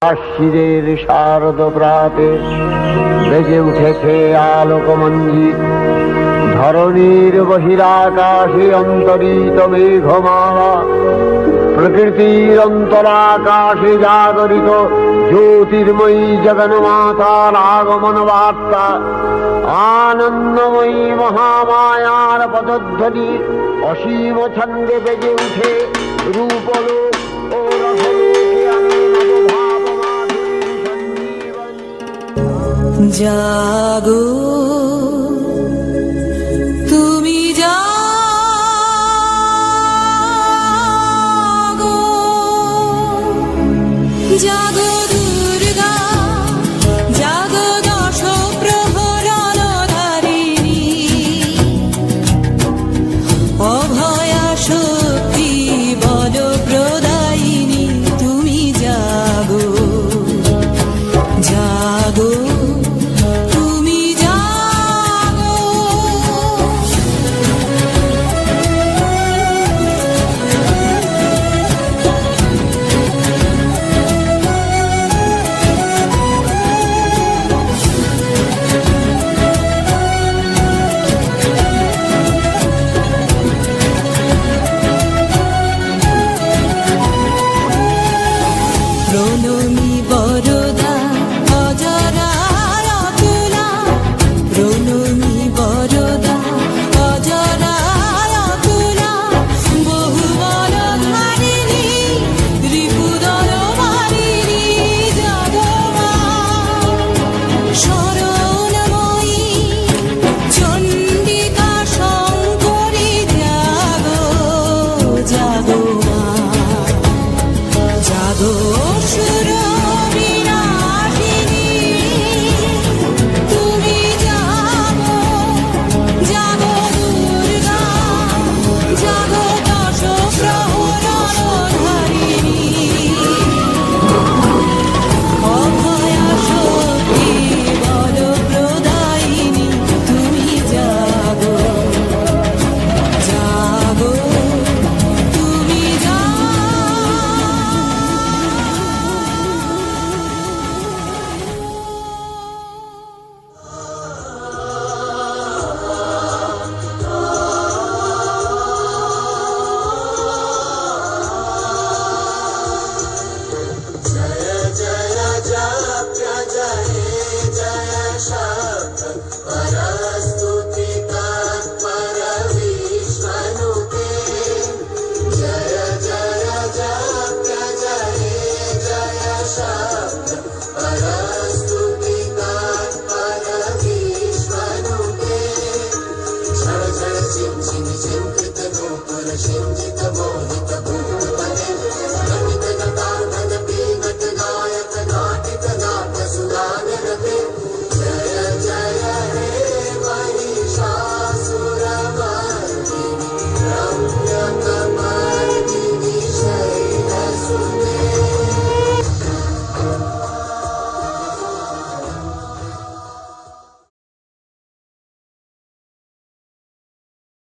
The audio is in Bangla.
আশ্বিরের শারদ প্রাতে বেজে উঠেছে আলোকমঞ্জিত, ধরণীর বহিরাকাশে অন্তরিত মেঘমালা, প্রকৃতির অন্তরাকাশে জাগরিত জ্যোতির্ময়ী জগন্মাতার আগমন বার্তা, আনন্দময়ী মহামায়ার পদধ্বনি অসীম ছন্দে বেজে উঠে রূপলোক ও রসলোকে আমি নবভাব মাধুরী সঞ্জীবনী। জাগো তুমি জাগো, জাগো দুর্গা, জাগো দশ প্রহরণ ধারিণী, অভয়া শক্তি বল প্রদায়িনী, তুমি জাগো, জাগো তুমি জাগো। প্রণমী বরদা অজরা অতুলা, প্রণমী বরদা অজরা অতুলা, বহুবল ধারিণী রিপুদর মারিণী, জাগো মা শরণময়ী চণ্ডিকা শঙ্করী, জাগো, জাগো মা, জাগো অসুর বিনাশিনী, তুমি জাগো, জাগো দুর্গা, জাগো দশ প্রহরণ ধারিণী, অভয়া শক্তি বল প্রদায়িনী, তুমি জাগো, জাগো তুমি জাগো। Shim shim shim krita gopura shim jita monika